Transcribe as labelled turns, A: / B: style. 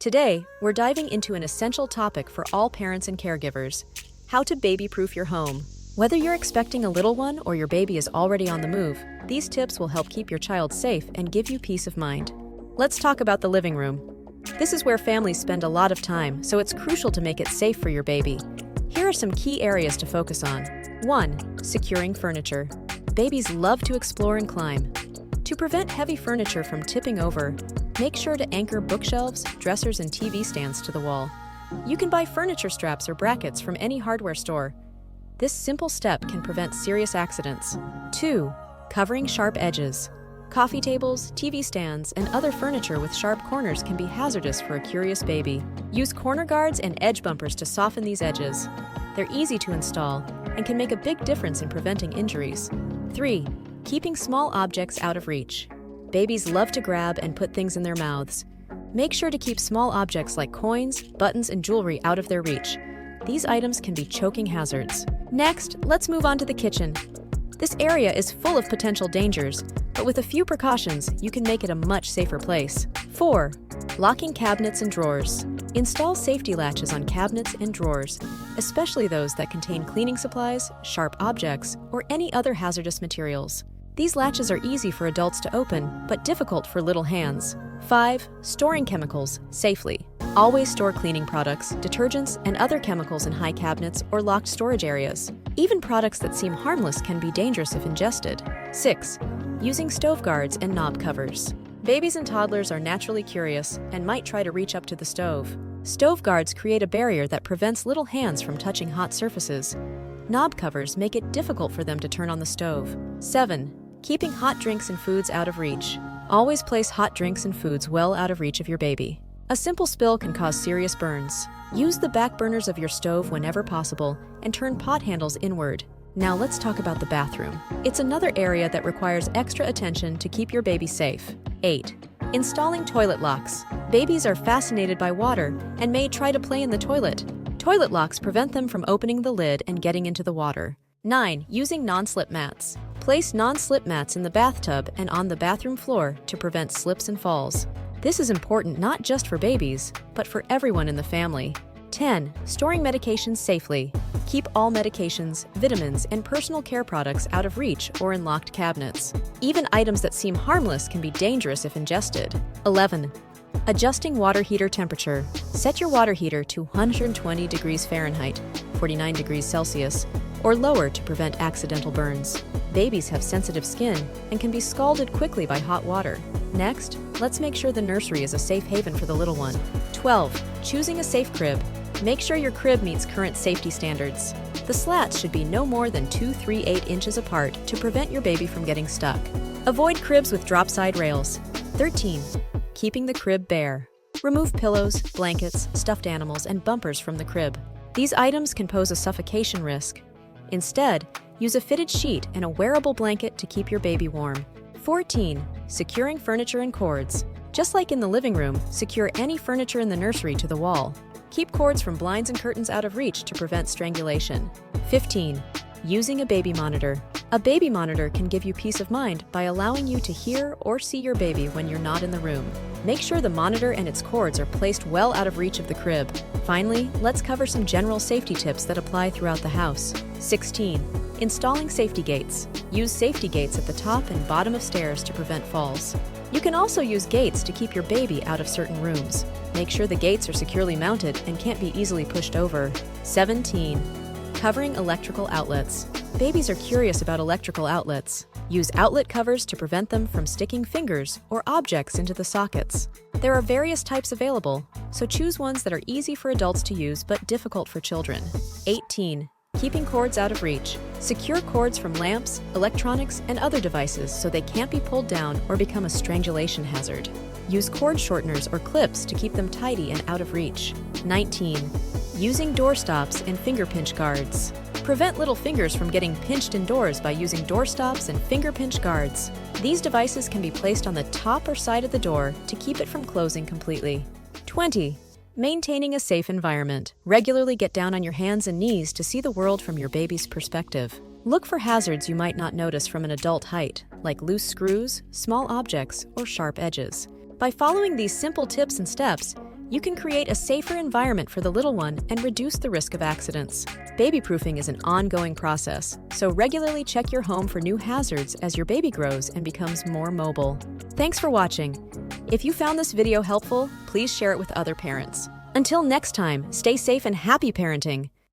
A: Today, we're diving into an essential topic for all parents and caregivers: how to baby-proof your home. Whether you're expecting a little one or your baby is already on the move, these tips will help keep your child safe and give you peace of mind. Let's talk about the living room. This is where families spend a lot of time, so it's crucial to make it safe for your baby. Here are some key areas to focus on. 1. Securing furniture. Babies love to explore and climb. To prevent heavy furniture from tipping over, make sure to anchor bookshelves, dressers, and TV stands to the wall. You can buy furniture straps or brackets from any hardware store. This simple step can prevent serious accidents. 2. Covering sharp edges. Coffee tables, TV stands, and other furniture with sharp corners can be hazardous for a curious baby. Use corner guards and edge bumpers to soften these edges. They're easy to install and can make a big difference in preventing injuries. 3. Keeping small objects out of reach. Babies love to grab and put things in their mouths. Make sure to keep small objects like coins, buttons, and jewelry out of their reach. These items can be choking hazards. Next, let's move on to the kitchen. This area is full of potential dangers, but with a few precautions, you can make it a much safer place. 4. Locking cabinets and drawers. Install safety latches on cabinets and drawers, especially those that contain cleaning supplies, sharp objects, or any other hazardous materials. These latches are easy for adults to open, but difficult for little hands. 5. Storing chemicals safely. Always store cleaning products, detergents, and other chemicals in high cabinets or locked storage areas. Even products that seem harmless can be dangerous if ingested. 6. Using stove guards and knob covers. Babies and toddlers are naturally curious and might try to reach up to the stove. Stove guards create a barrier that prevents little hands from touching hot surfaces. Knob covers make it difficult for them to turn on the stove. 7. Keeping hot drinks and foods out of reach. Always place hot drinks and foods well out of reach of your baby. A simple spill can cause serious burns. Use the back burners of your stove whenever possible and turn pot handles inward. Now let's talk about the bathroom. It's another area that requires extra attention to keep your baby safe. 8. Installing toilet locks. Babies are fascinated by water and may try to play in the toilet. Toilet locks prevent them from opening the lid and getting into the water. 9. Using non-slip mats. Place non-slip mats in the bathtub and on the bathroom floor to prevent slips and falls. This is important not just for babies, but for everyone in the family. 10. Storing medications safely. Keep all medications, vitamins, and personal care products out of reach or in locked cabinets. Even items that seem harmless can be dangerous if ingested. 11. Adjusting water heater temperature. Set your water heater to 120 degrees Fahrenheit, 49 degrees Celsius, or lower to prevent accidental burns. Babies have sensitive skin and can be scalded quickly by hot water. Next, let's make sure the nursery is a safe haven for the little one. 12. Choosing a safe crib. Make sure your crib meets current safety standards. The slats should be no more than 2-3/8 inches apart to prevent your baby from getting stuck. Avoid cribs with drop-side rails. 13. Keeping the crib bare. Remove pillows, blankets, stuffed animals, and bumpers from the crib. These items can pose a suffocation risk. Instead, use a fitted sheet and a wearable blanket to keep your baby warm. 14. Securing furniture and cords. Just like in the living room, secure any furniture in the nursery to the wall. Keep cords from blinds and curtains out of reach to prevent strangulation. 15. Using a baby monitor. A baby monitor can give you peace of mind by allowing you to hear or see your baby when you're not in the room. Make sure the monitor and its cords are placed well out of reach of the crib. Finally, let's cover some general safety tips that apply throughout the house. 16. Installing safety gates. Use safety gates at the top and bottom of stairs to prevent falls. You can also use gates to keep your baby out of certain rooms. Make sure the gates are securely mounted and can't be easily pushed over. 17. Covering electrical outlets. Babies are curious about electrical outlets. Use outlet covers to prevent them from sticking fingers or objects into the sockets. There are various types available, so choose ones that are easy for adults to use but difficult for children. 18. Keeping cords out of reach. Secure cords from lamps, electronics, and other devices so they can't be pulled down or become a strangulation hazard. Use cord shorteners or clips to keep them tidy and out of reach. 19. Using door stops and finger pinch guards. Prevent little fingers from getting pinched indoors by using door stops and finger pinch guards. These devices can be placed on the top or side of the door to keep it from closing completely. 20. Maintaining a safe environment. Regularly get down on your hands and knees to see the world from your baby's perspective. Look for hazards you might not notice from an adult height, like loose screws, small objects, or sharp edges. By following these simple tips and steps, You can create a safer environment for the little one and reduce the risk of accidents. Baby-proofing is an ongoing process, so regularly check your home for new hazards as your baby grows and becomes more mobile. Thanks for watching. If you found this video helpful, please share it with other parents. Until next time, stay safe and happy parenting.